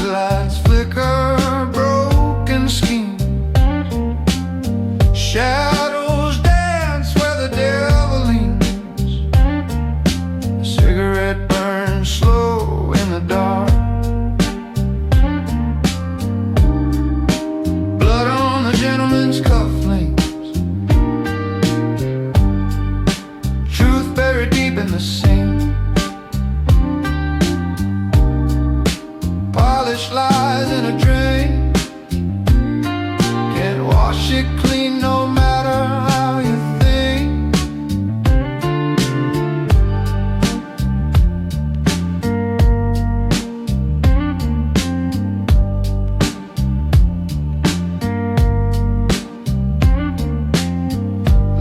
lights flicker, broken schemes. Shadows dance where the devil leans. A cigarette burns slow in the dark. Blood on the gentleman's cufflinks. Truth buried deep in the sink. Polished lies in a drain. Can't wash it clean no matter how you think.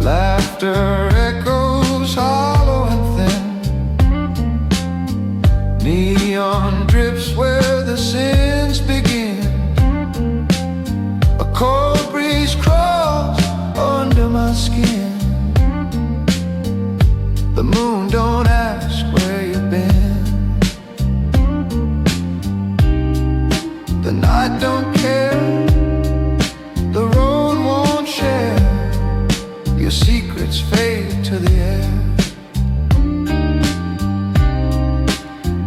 Laughter echoes hollow and thin. Neon drips where the sins begin. A cold breeze crawls under my skin. The moon don't ask where you've been. The night don't care. The road won't share. Your secrets fade to the air.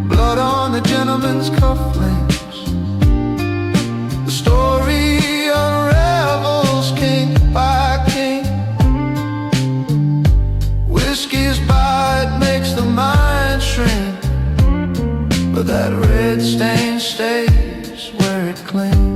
Blood on the gentleman's cufflinks. The story unravels king by king. Whiskey's bite makes the mind shrink, but that red stain stays where it clings.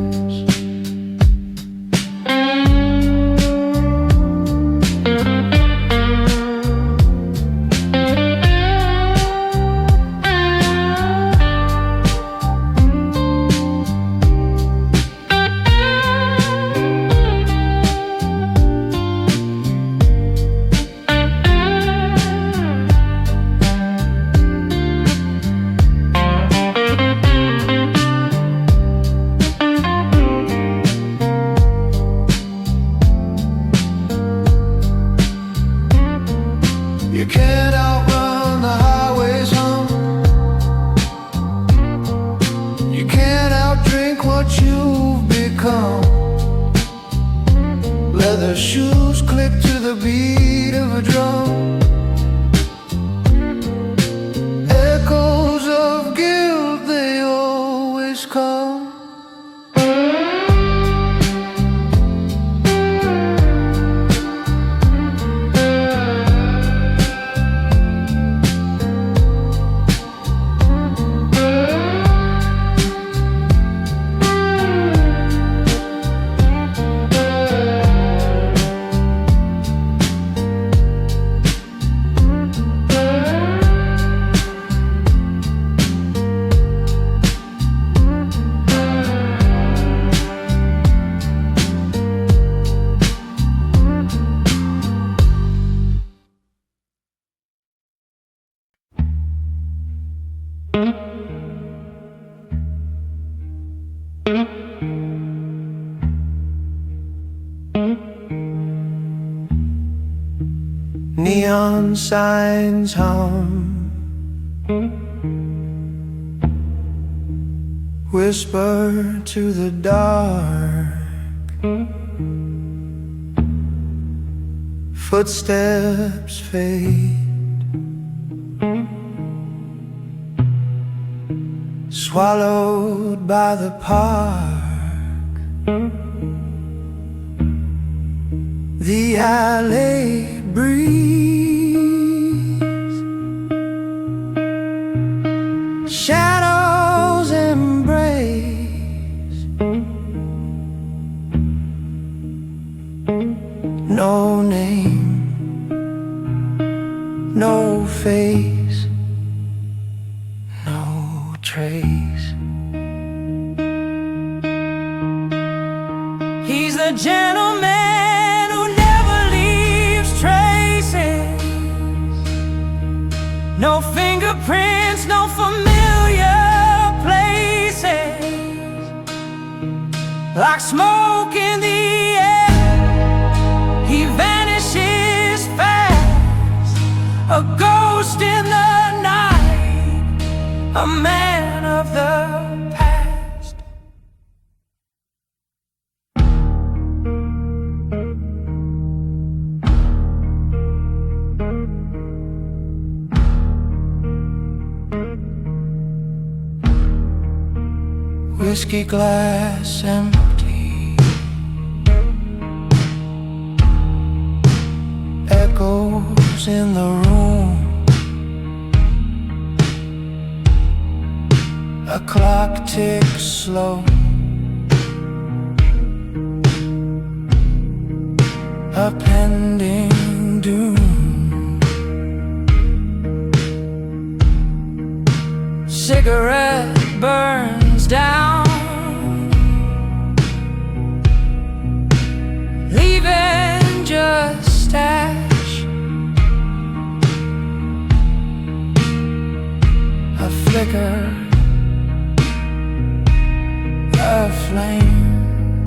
You can't outrun the highway's hum. You can't outdrink what you've become. Leather shoes click to the beat of a drum. Echoes of guilt, they always come. Neon signs hum, whisper to the dark. Footsteps fade, swallowed by the park. The alley breeze, shadows embrace. No name, no face, no trace. He's the gentleman who never leaves traces. No fingerprints, no familiar places. Like smoke in the air, he vanishes fast. A ghost in the night, a man of the past. whiskey glass empty, echoes in the room. A clock ticks slow, a pending doom. Cigarette burns down, leaving just ash. A flicker, a flame,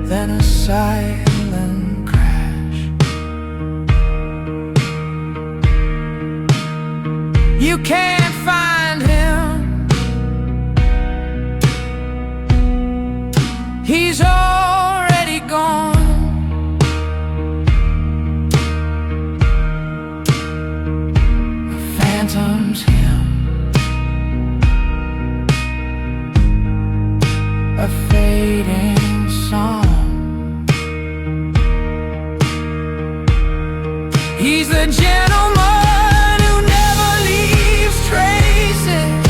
then a silent crash. You can't find him, he's already gone. A phantom's him, a fading song. He's the gentleman who never leaves traces,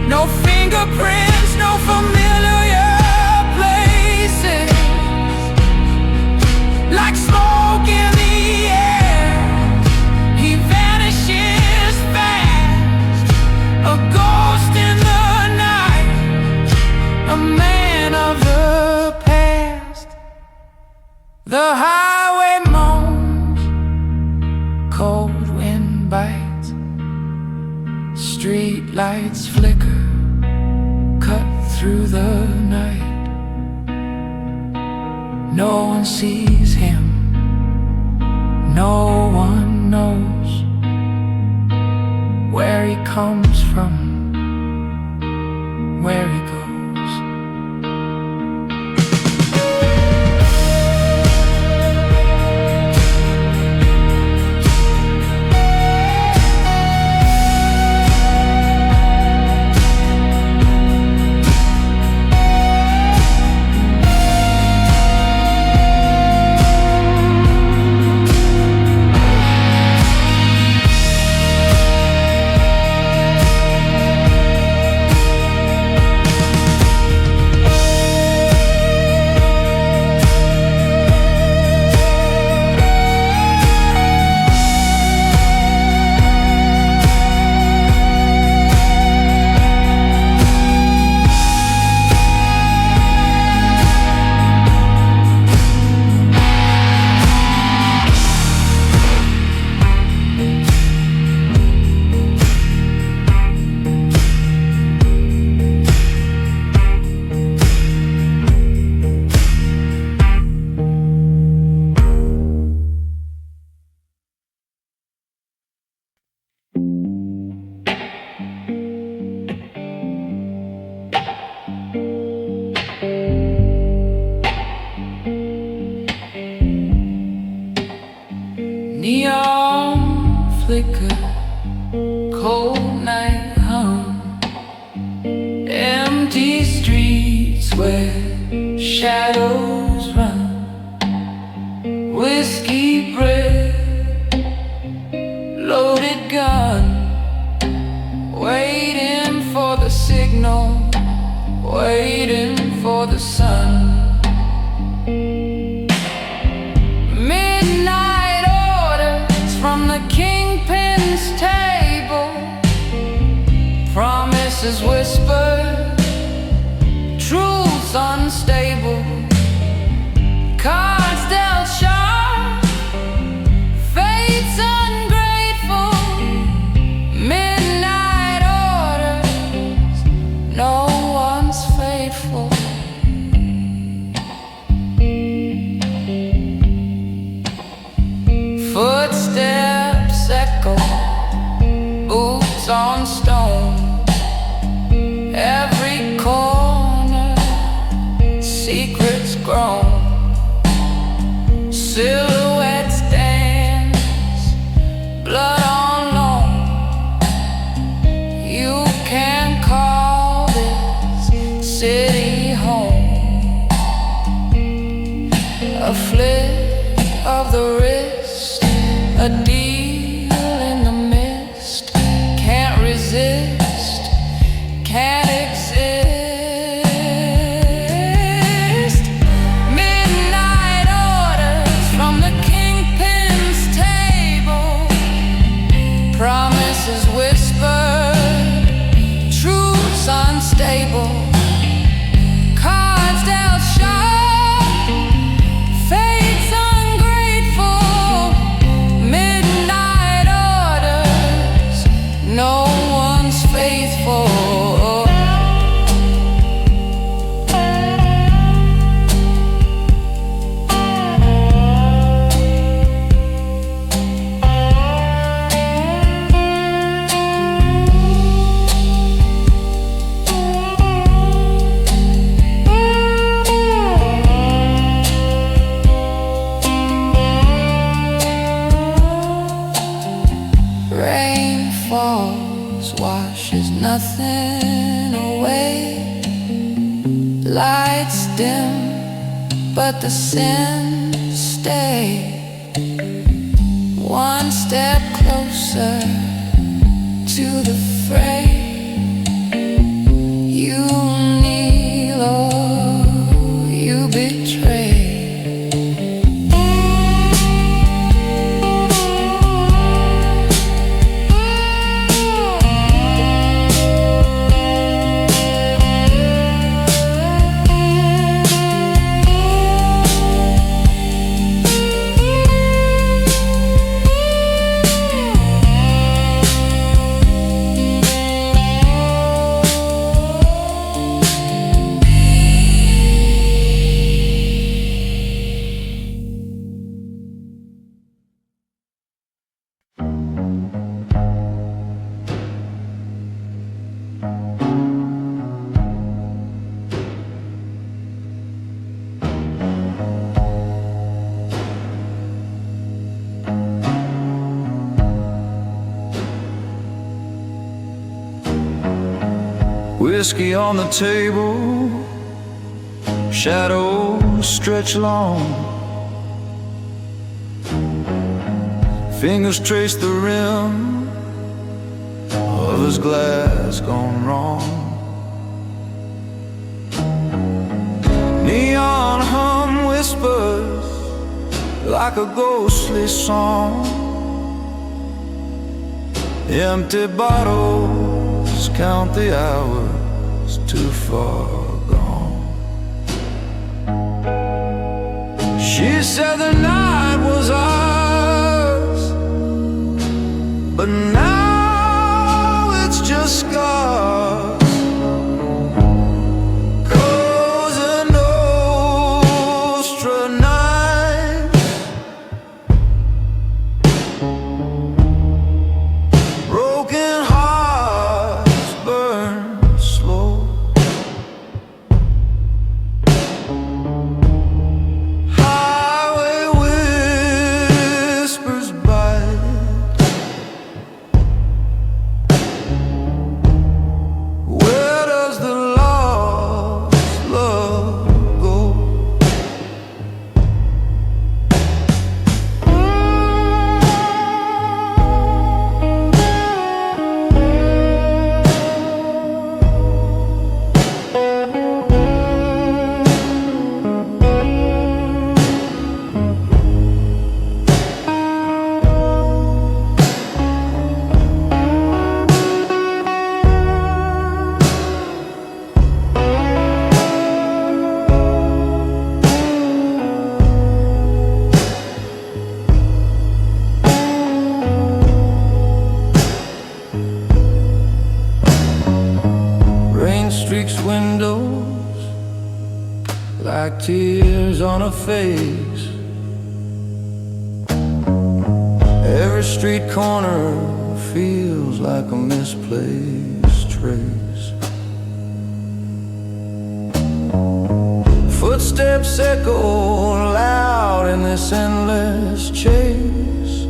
no fingerprints, no familiar places, like smoke in the air. He vanishes fast, a ghost in the night, a man of the past. The highway moans, cold wind bites, street lights flicker, cut through the night. No one sees him, no one knows where he comes from, where he goes. Neon flicker, cold night hum, empty streets where shadows run, whiskey breath, loaded gun, waiting for the signal, waiting for the sun. From the Kingpin's table, promises whispered, truths unstable, cards dealt sharp, fates ungrateful, midnight orders, no one's faithful. Footsteps echo, boots on stone, every corner, secrets grown, silhouettes dance, blood on loan. You can call it Lights dim, but the sins stay. One step closer to the fray. You kneel or you betray. Whiskey on the table, shadows stretch long. Fingers trace the rim of his glass gone wrong. Neon hum whispers like a ghostly song. Empty bottles count the hours too far gone. She said the night was ours, but now it's just scars. Cosa Nostra night, broken hearts burn slow. Highway whispers bite. Where does the lost love go? Rain streaks windows like tears on a face. Every street corner feels like a misplaced trace. Footsteps echo loud in this endless chase.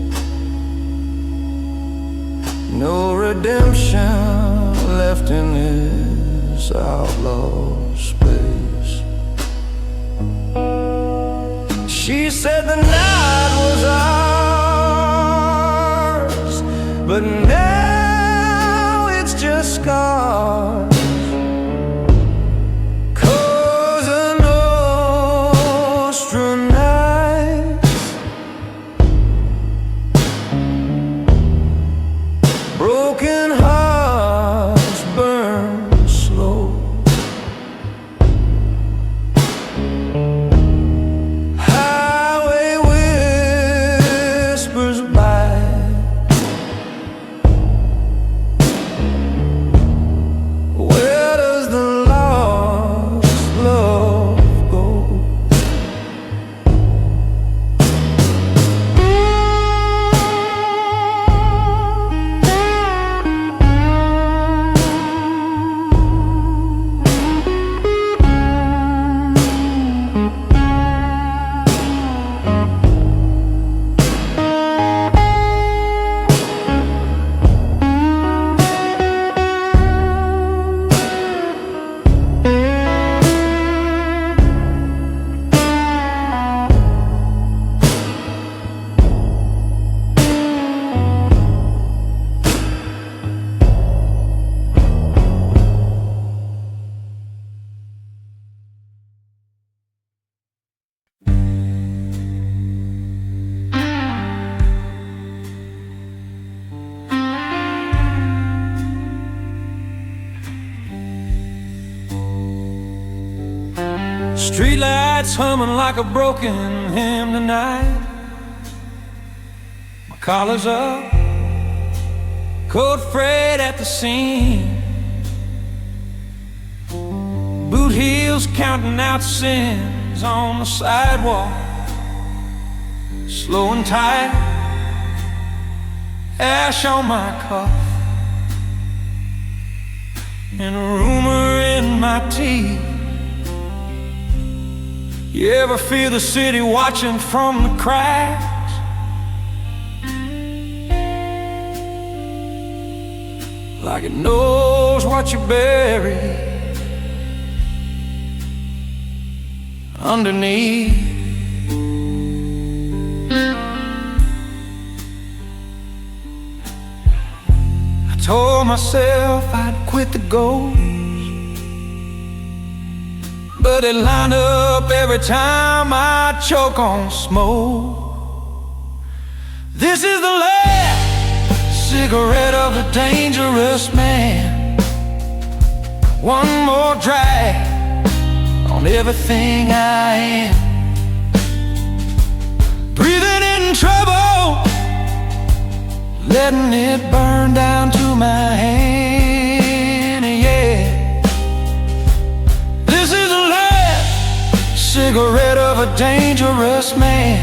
No redemption left in this outlaw space. She said the night was ours, but now it's just scars. Cosa Nostra nights, broken hearts burn slow. Highway whispers bite. Streetlights humming like a broken hymn tonight. My collar's up, coat frayed at the seam. Boot heels counting out sins on the sidewalk. Slow and tight, ash on my cuff, and a rumor in my teeth. You ever feel the city watching from the cracks? Like it knows what you bury underneath. I told myself I'd quit the ghost, but it lined up every time I choke on smoke. This is the last cigarette of a dangerous man. One more drag on everything I am. Breathing in trouble, letting it burn down to my hand, yeah. This is the last cigarette of a dangerous man.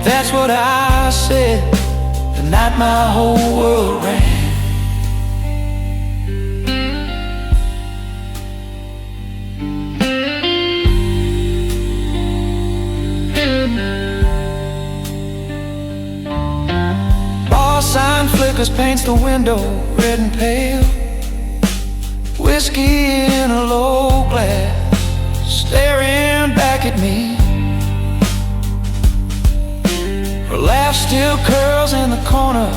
That's what I said the night my whole world ran. Sign flickers, paints the window red and pale. Whiskey in a low glass, staring back at me. Her laugh still curls in the corner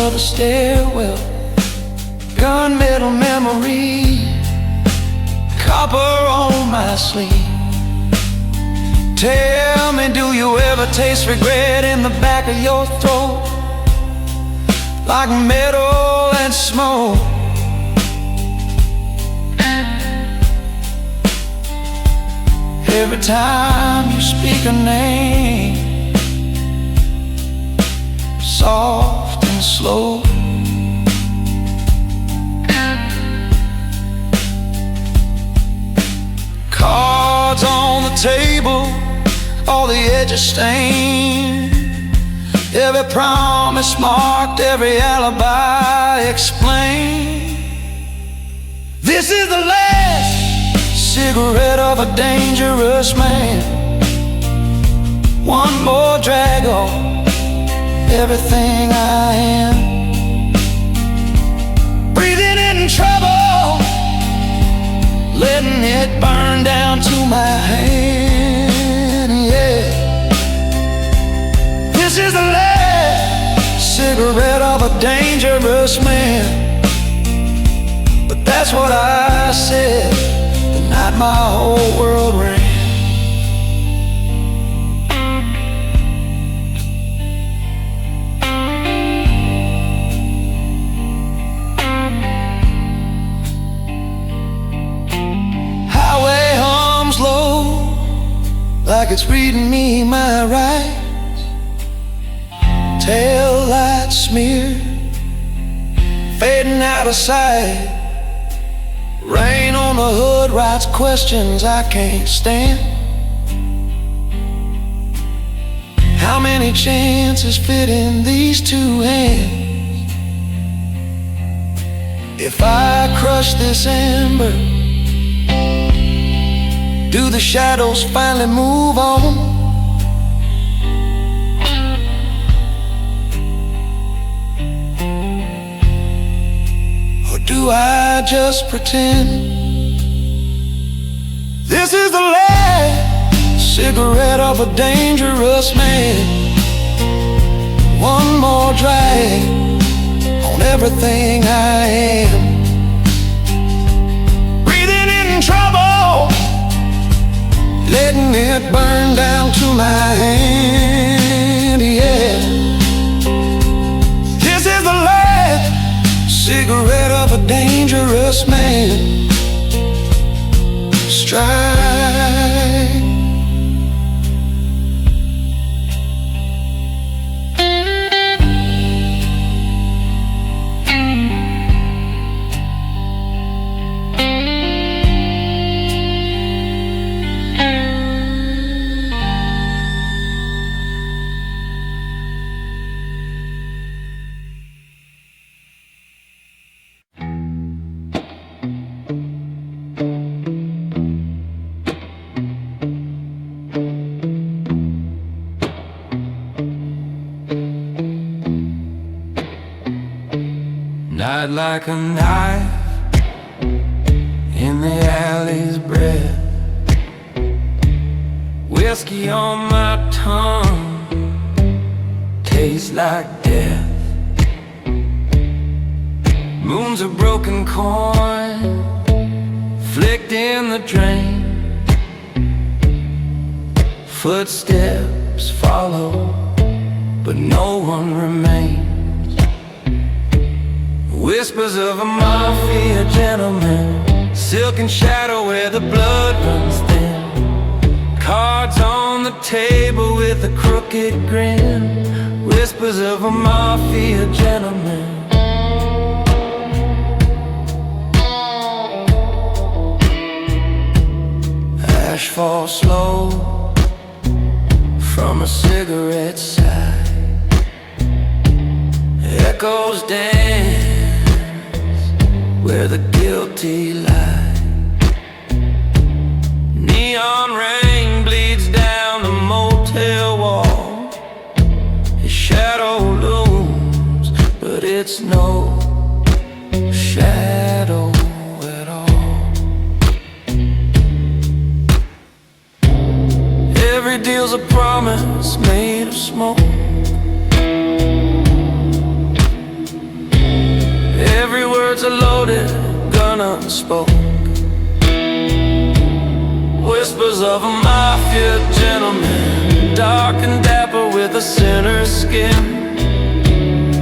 of the stairwell. Gunmetal memory, copper on my sleeve. Tell me, do you ever taste regret in the back of your throat? Like metal and smoke. Every time you speak a name, soft and slow. Cards on the table, all the edges stained. Every promise marked, every alibi explained. This is the last cigarette of a dangerous man. One more drag on everything I am. Breathing in trouble, letting it burn down to my hand, yeah. This is the last cigarette of a dangerous man. But that's what I said the night my whole world ran. Highway hums low, like it's reading me my rights. Tail lights smeared, fading out of sight. Rain on the hood writes questions I can't stand. How many chances fit in these two hands? If I crush this ember, do the shadows finally move on? Do I just pretend? This is the last cigarette of a dangerous man. One more drag on everything I am. Breathing in trouble, letting it burn down to my hand, yeah. This is the last cigarette of a dangerous man. Stride cut like a knife in the alley's bread. Whiskey on my tongue tastes like death. Moon's a broken coin flicked in the drain. Footsteps follow, but no one remains. Whispers of a mafia gentleman, silken shadow where the blood runs thin. Cards on the table with a crooked grin. Whispers of a mafia gentleman. Ash falls slow from a cigarette side. Echoes dance where the guilty lie. Neon rain bleeds down the motel wall. His shadow looms, but it's no shadow at all. Every deal's a promise made of smoke. Every word's a loaded gun unspoke. Whispers of a mafia gentleman, dark and dapper with a sinner's skin.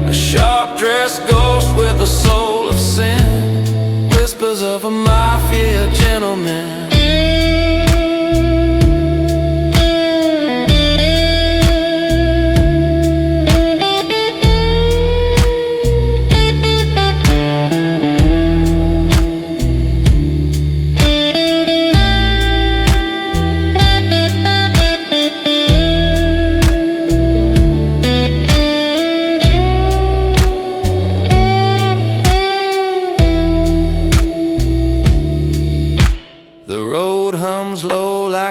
A sharp-dressed ghost with a soul of sin. Whispers of a mafia gentleman.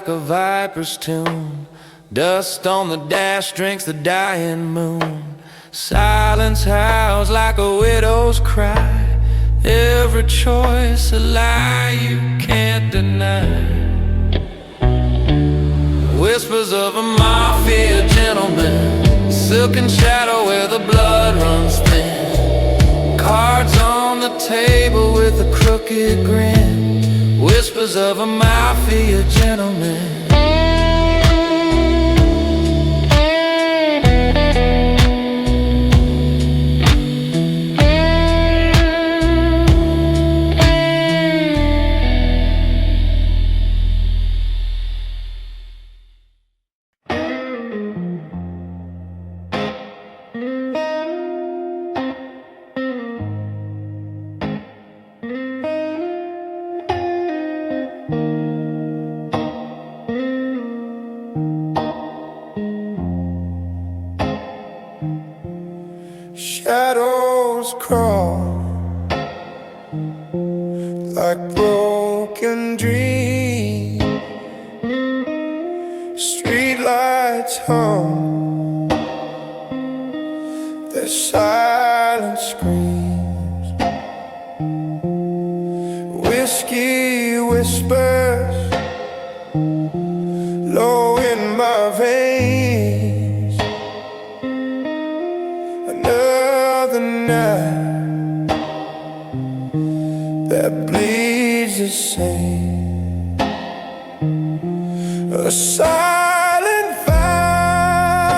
A viper's tune, dust on the dash drinks the dying moon. Silence howls like a widow's cry. Every choice a lie you can't deny. Whispers of a mafia gentleman, silken shadow where the blood runs thin. Cards on the table with a crooked grin. Whispers of a mafia gentleman. Shadows crawl like broken dreams. Streetlights hum, their silent screams. Whiskey whispers low in my veins. Another night that bleeds the same. A silent vow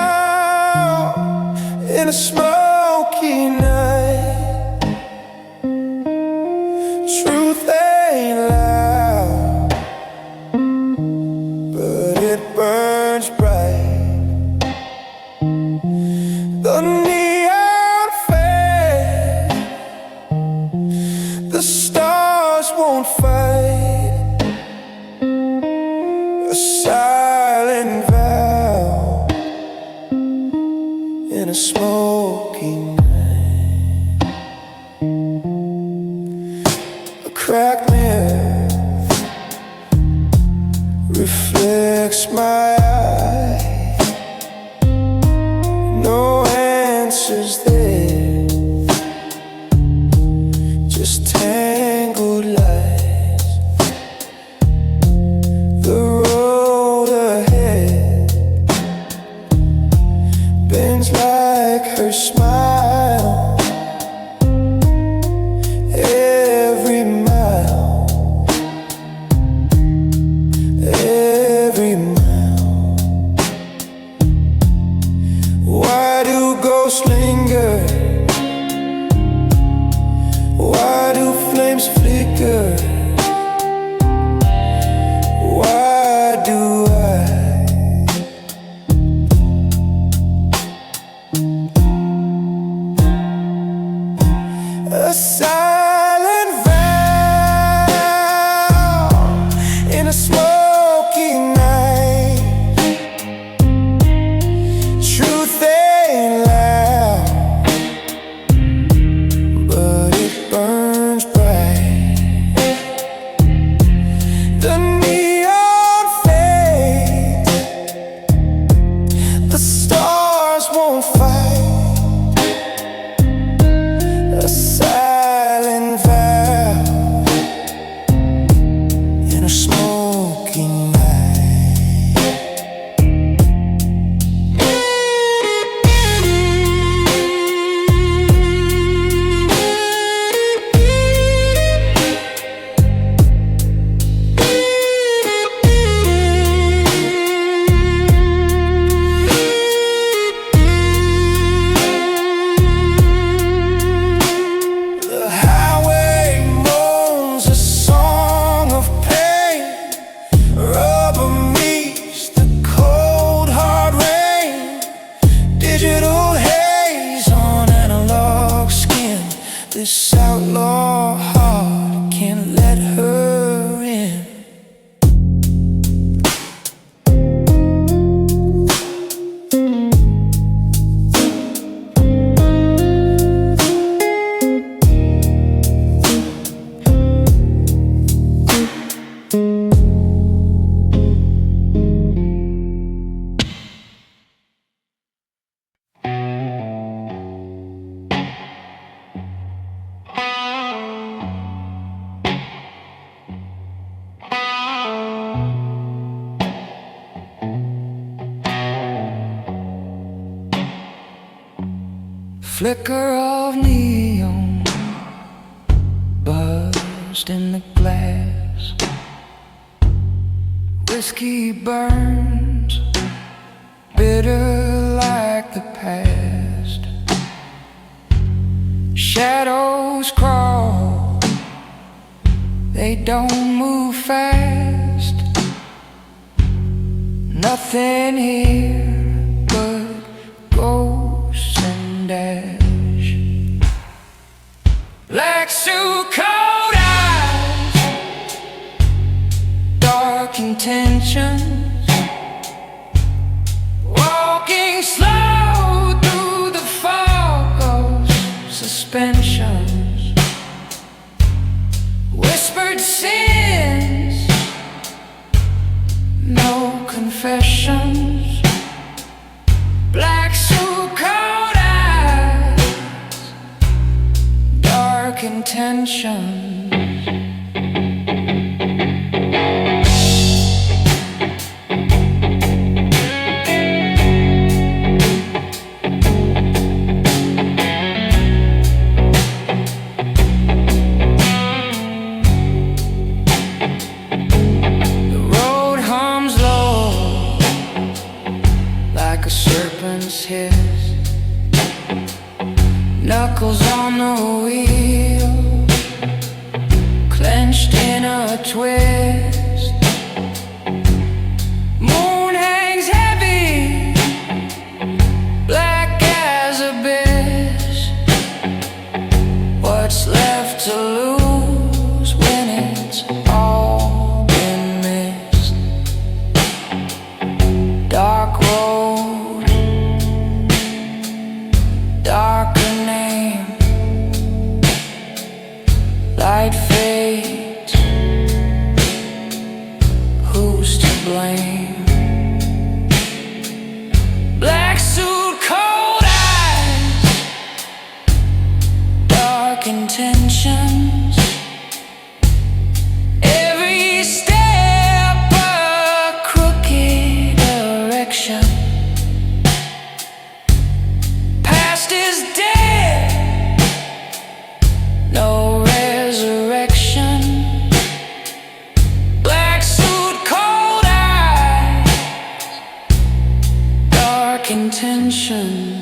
in a smoky night. Truth ain't loud, but it burns bright. The neon fade, the stars won't fight. A silent vow in a smoky night. A cracked mirror reflects my eye. No answers there. flicker of neon buzzed in the glass. Whiskey burns bitter like the past. Shadows crawl, they don't move fast. Nothing here but ghosts and ash. Black suit, cold eyes, dark intentions, walking slow through the fog of suspensions. Whispered sins, no confessions. Black suit, cold eyes, dark intentions. Hiss, knuckles on the wheel, clenched in a twist. Moon hangs heavy, black as abyss. What's left to lose when it's all been missed? Dark road, darker name, light fades, who's to blame? Black suit, cold eyes, dark intentions. Every step a crooked direction. Is dead, no resurrection. Black suit, cold eyes, dark intentions.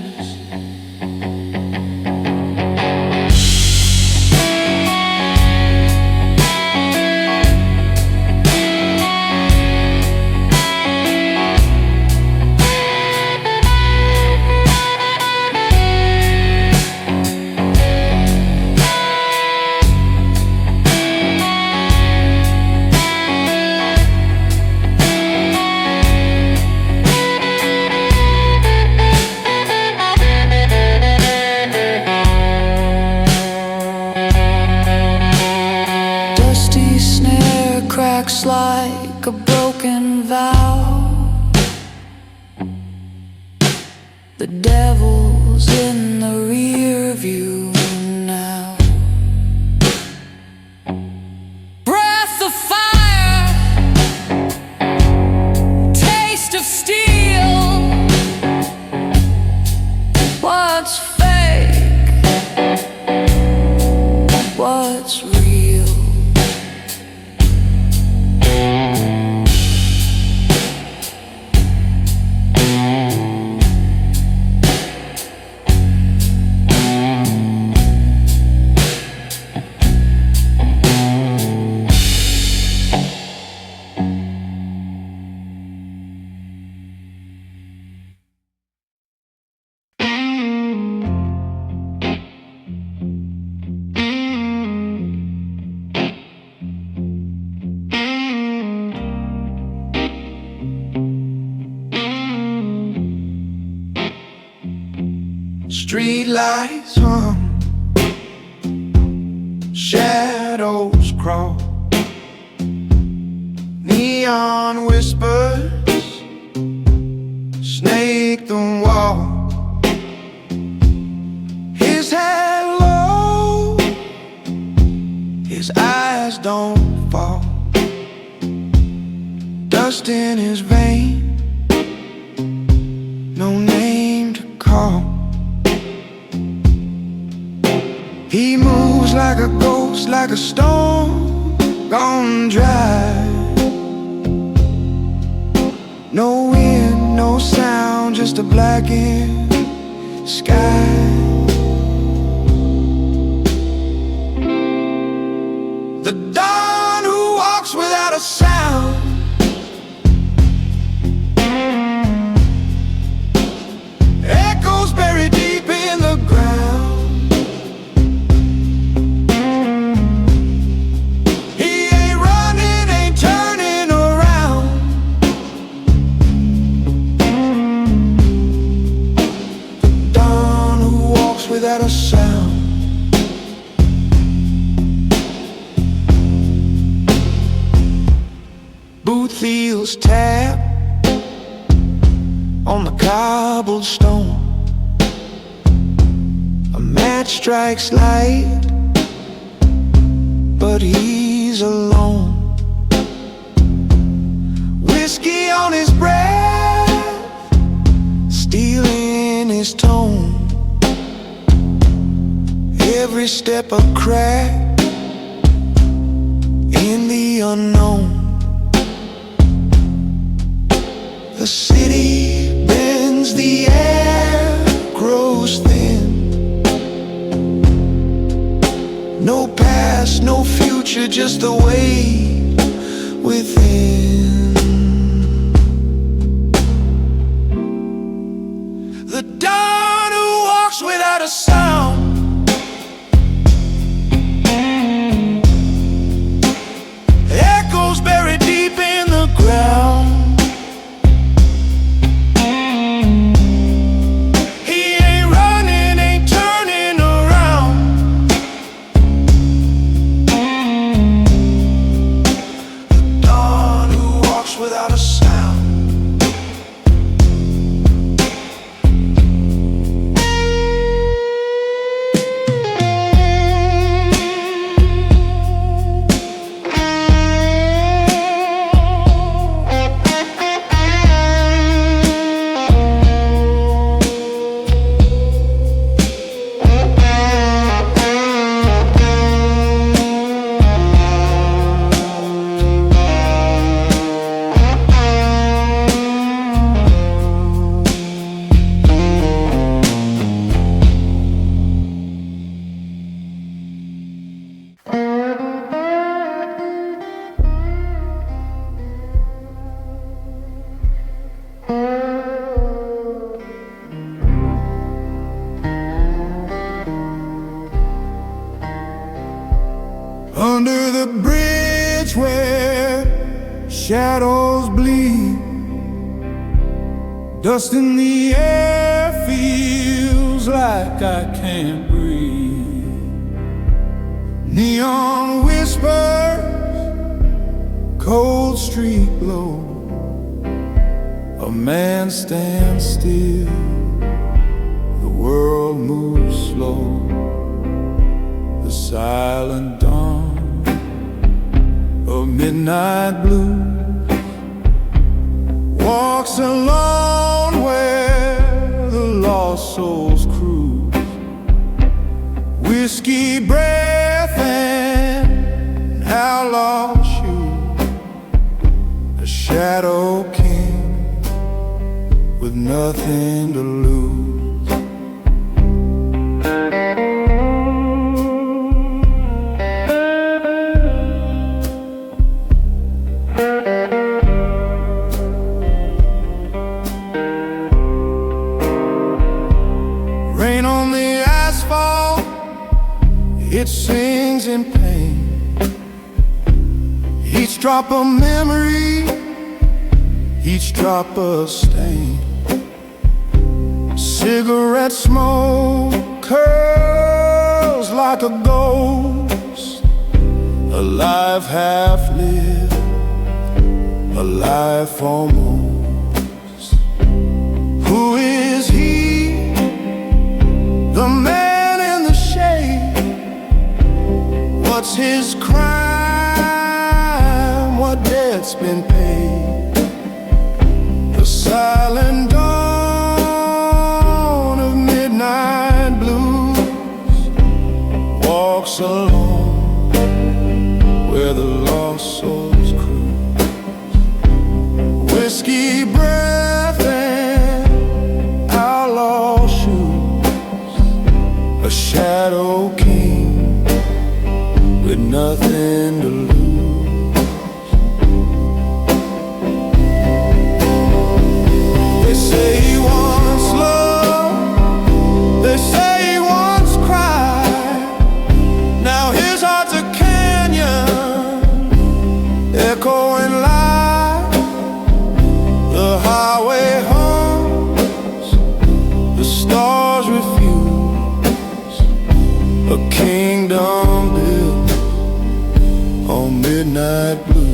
Cracks like a broken vow. The devil's in the rear view now. Breath of fire, taste of steel. What's fake? What's real? Street lights hum, shadows crawl, neon whispers snake the wall. His head low, his eyes don't fall. Dust in his vein, no name to call. a stone gone dry. No wind, no sound, just a blackened sky. The dawn who walks without a sound. Echoes buried deep in the ground. He ain't running, ain't turning around. The dawn who walks without a sound. Booth heels tap on the cobbled stone. A match strikes light, but he's alone. Whiskey on his breath, steel in his tone. Every step a crack in the unknown. The city bends, the air grows thin. No past, no future, just the weight within. The dawn who walks without a sound. Echoes buried deep in the ground. Under the bridge where shadows bleed, dust in the air feels like I can't breathe. Neon whispers, cold street glow. A man stands still, the world moves slow. The silent dawn of midnight blue walks alone where the lost souls cruise. Whiskey breath and outlaw shoes. A shadow king with nothing to lose. It sings in pain. Each drop a memory, each drop a stain. Cigarette smoke curls like a ghost. Alive, half lived, alive almost. Who is he? The man in the shade. What's his crime? What debt's been paid? The silent dawn of midnight blues walks alone deep breath and outlaw shoes, a shadow king with nothing to lose. They say he wants love, they say he wants cry. Now his heart's a canyon, echoing light. The highway hums, the stars refuse, a kingdom built on midnight blue.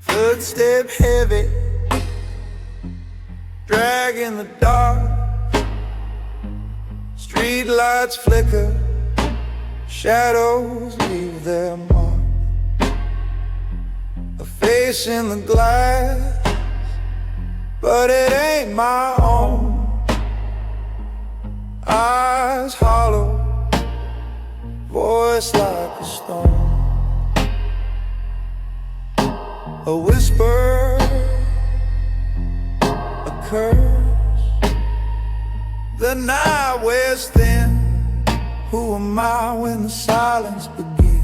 Footstep heavy, dragging the dark. Street lights flicker, shadows leave their mark. A face in the glass, but it ain't my own. Eyes hollow, voice like a stone. A whisper, a curse. The night wears thin. Who am I when the silence begins?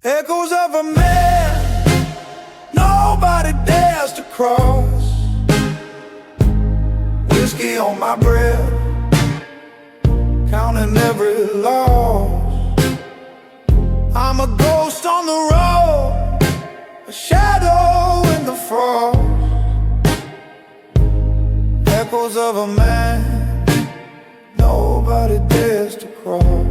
Echoes of a man nobody dares to cross. Whiskey on my breath, counting every loss. I'm a ghost on the road, a shadow in the frost. Echoes of a man nobody dares to cross.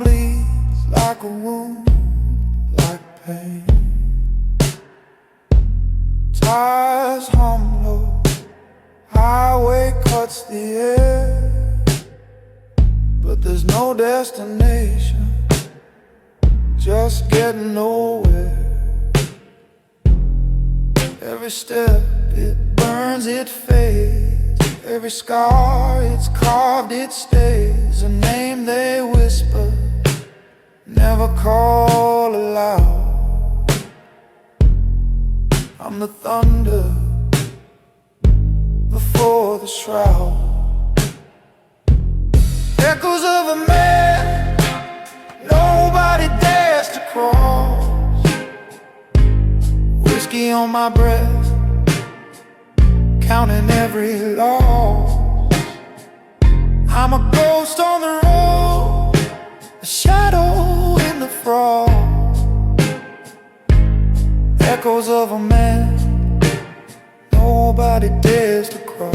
Bleeds like a wound, like pain. Tires hum low, highway cuts the air, but there's no destination, just getting nowhere. Every step it burns, it fades. Every scar it's carved, it stays. A name they whisper, never call aloud. I'm the thunder before the shroud. Echoes of a man nobody dares to cross. Whiskey on my breath, counting every loss. I'm a ghost on the road, a shadow in the frost. Echoes of a man nobody dares to cross.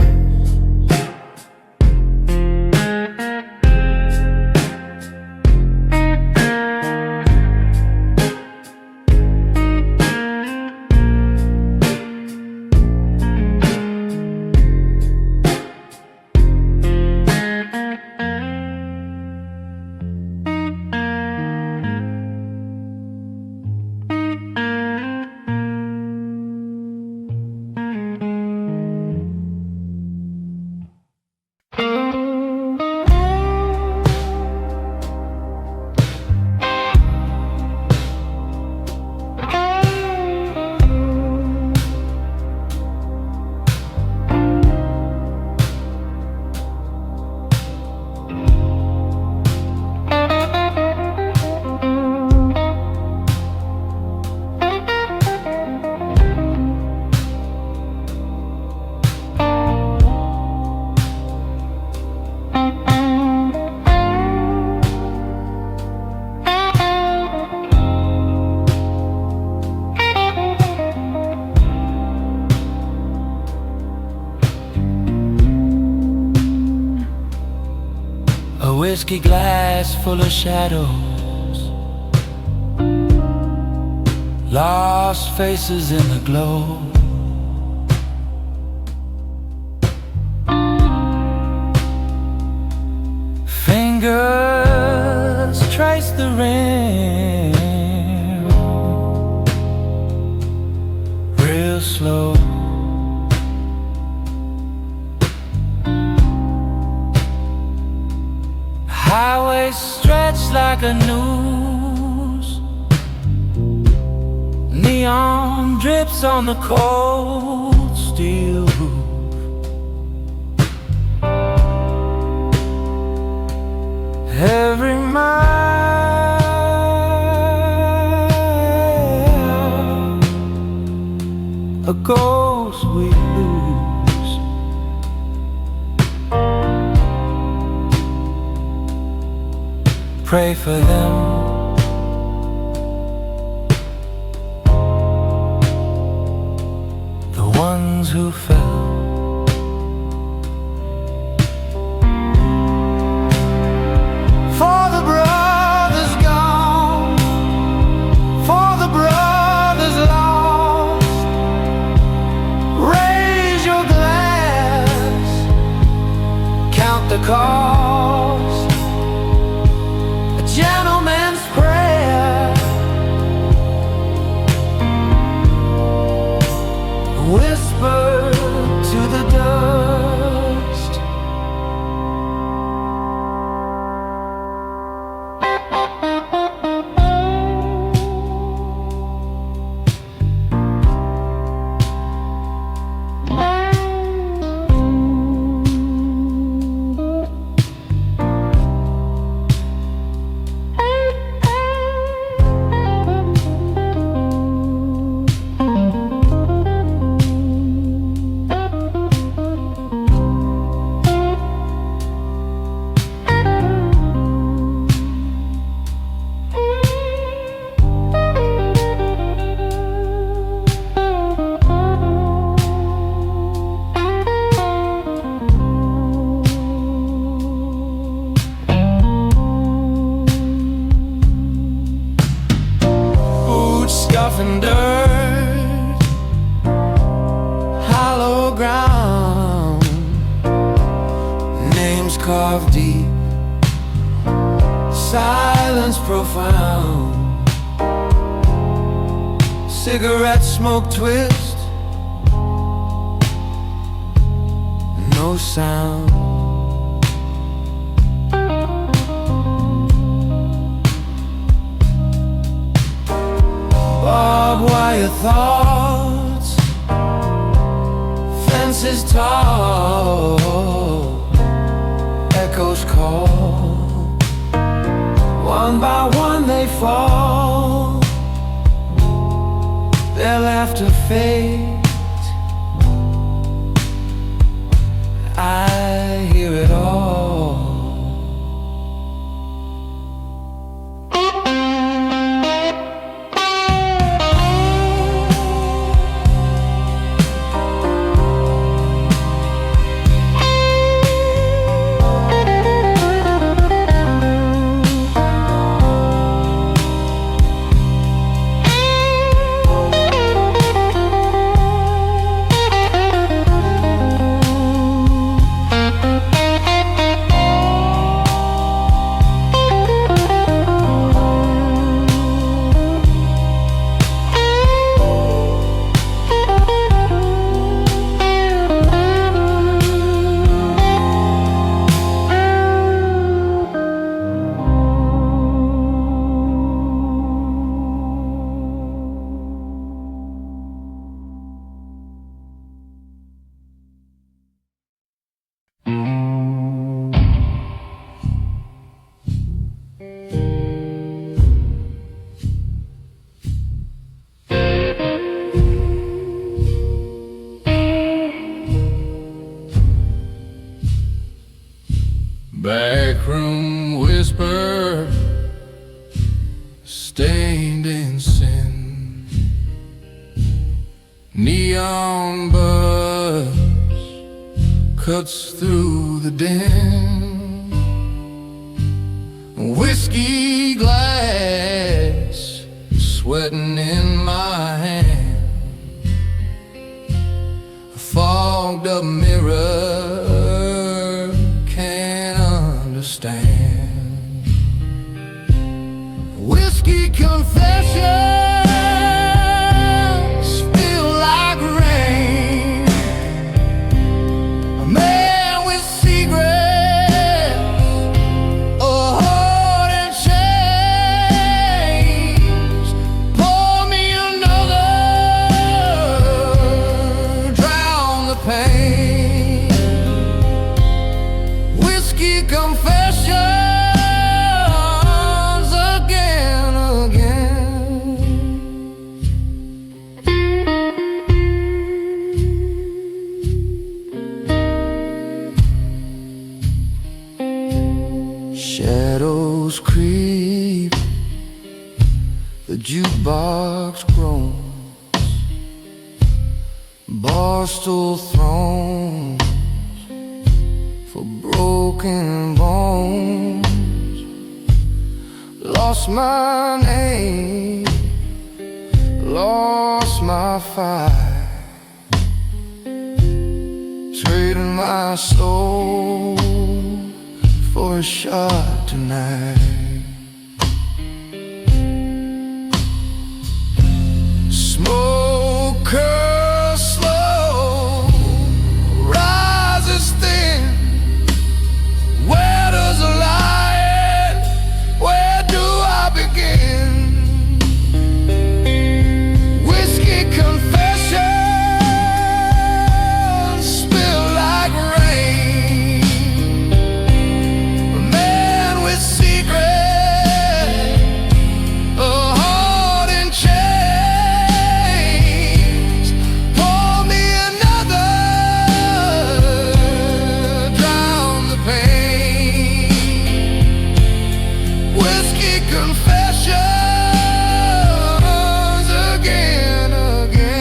whiskey glass full of shadows, lost faces in the glow. Fingers trace the rim real slow. Highway stretched like a noose, neon drips on the cold steel roof. Every mile a ghost we lose. Pray for them, the ones who fell. For the brothers gone, for the brothers lost, raise your glass, count the cost. A gentleman's prayer, whisper to the dust. Scuffing dirt, hollow ground, names carved deep, silence profound. Cigarette smoke twist, no sound. Barbed wire thoughts, fences tall, echoes call. One by one they fall, their laughter fades. I hear it all. Backroom whisper, stained in sin. Neon buzz cuts through the din. whiskey glass sweating in my hand, a fogged up mirror can't understand. Whiskey confessions feel like rain, a man with secrets, confessions again, again. Shadows creep, the jukebox groans, barstool thrones for broken bones. Lost my name, lost my fight, trading my soul for a shot tonight. Smoke curls slow, rises thin. Where does the lie end? Where do I begin? Whiskey confessions spill like rain, a man with secrets, a heart in chains. Pour me another, drown the pain. Whiskey confessions again, again.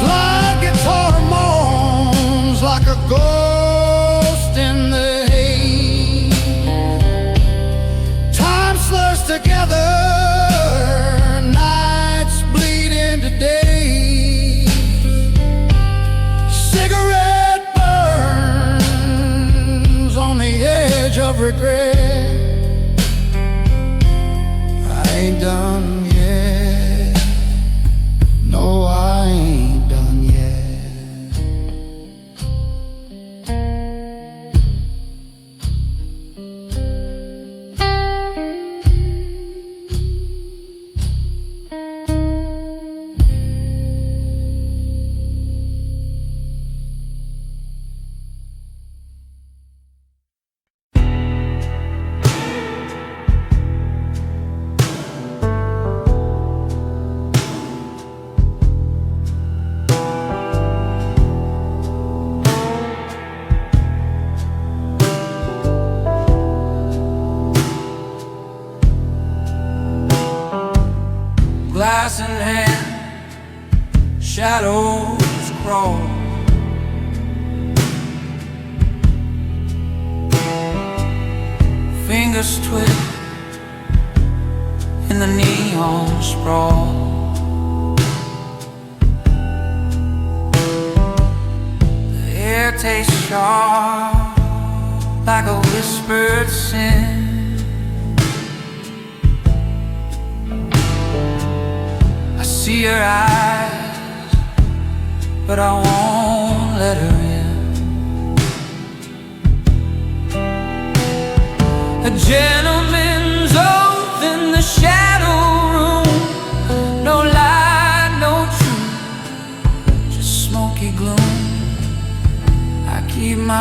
Slide guitar moans like a ghost in the haze. Time slurs together, nights bleed into days. Cigarette burns on the edge of regret. I ain't done yet. No, I ain't done yet. Glass in hand, shadows crawl. Fingers twist in the neon sprawl. The air tastes sharp like a whispered sin. I see her eyes, but I won't let her in. A gentleman's oath in the shadow room. No lie, no truth, just smoky gloom.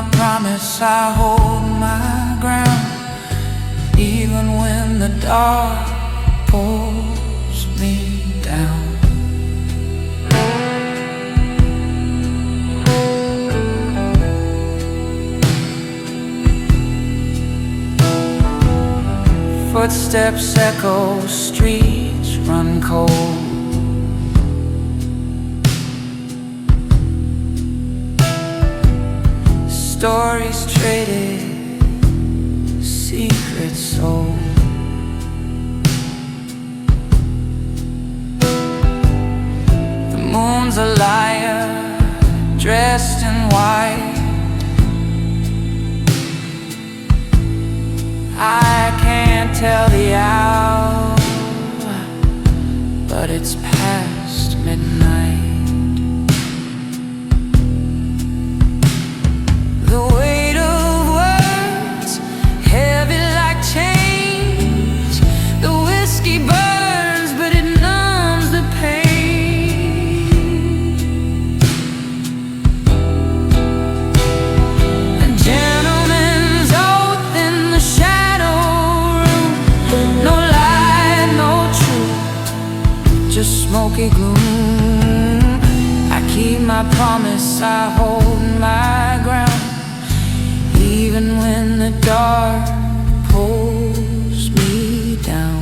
my promise, I hold my ground, even when the dark pulls me down. Footsteps echo, streets run cold. Stories traded, secrets sold. The moon's a liar, dressed in white. I can't tell the hour, but it's past midnight. The weight of words, heavy like chains. The whiskey burns, but it numbs the pain. A gentleman's oath in the shadow room. No lie, no truth, just smoky gloom. I keep my promise, I hold my ground, even when the dark pulls me down.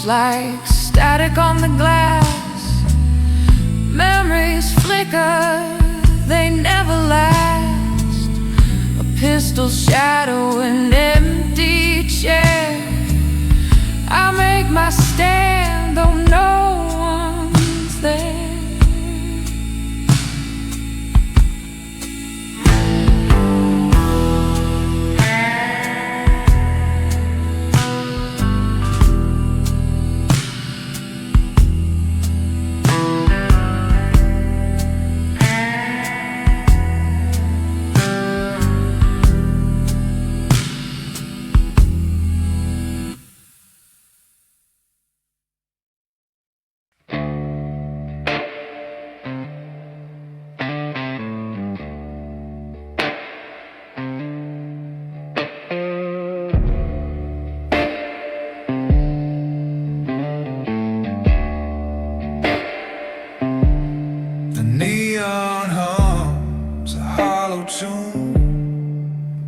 Like static on the glass, memories flicker, they never last. A pistol shadow, an empty chair. I make my stand, though no one's there.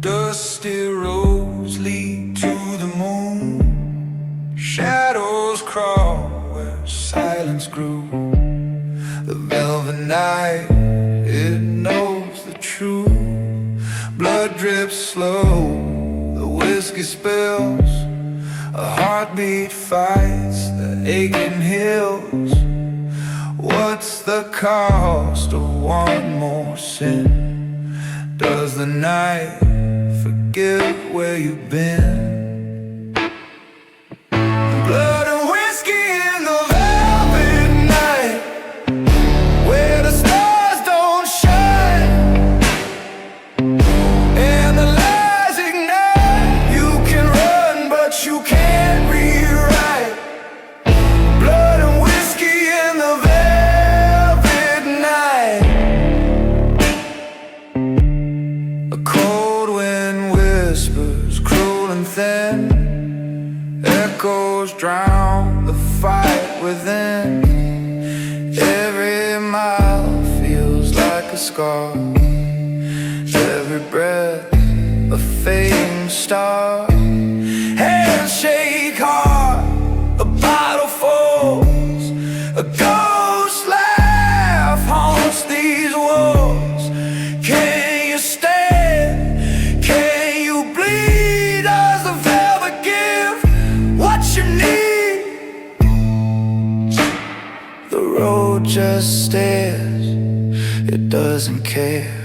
Dusty roads lead to the moon. Shadows crawl where silence grew. The velvet night, it knows the truth. Blood drips slow, the whiskey spills. A heartbeat fights the aching hills. What's the cost of one more sin? Does the night forget where you've been? Blood and whiskey in the velvet night, where the stars don't shine and the lies ignite. You can run, but you can't rewrite. Blood and whiskey in the velvet night. A cold wind whispers, cruel and thin. Echoes drown the fight within. Every mile feels like a scar. Every breath a fading star. Hands shake hard, a bottle falls. A ghost laugh haunts these walls. road just stares, it doesn't care.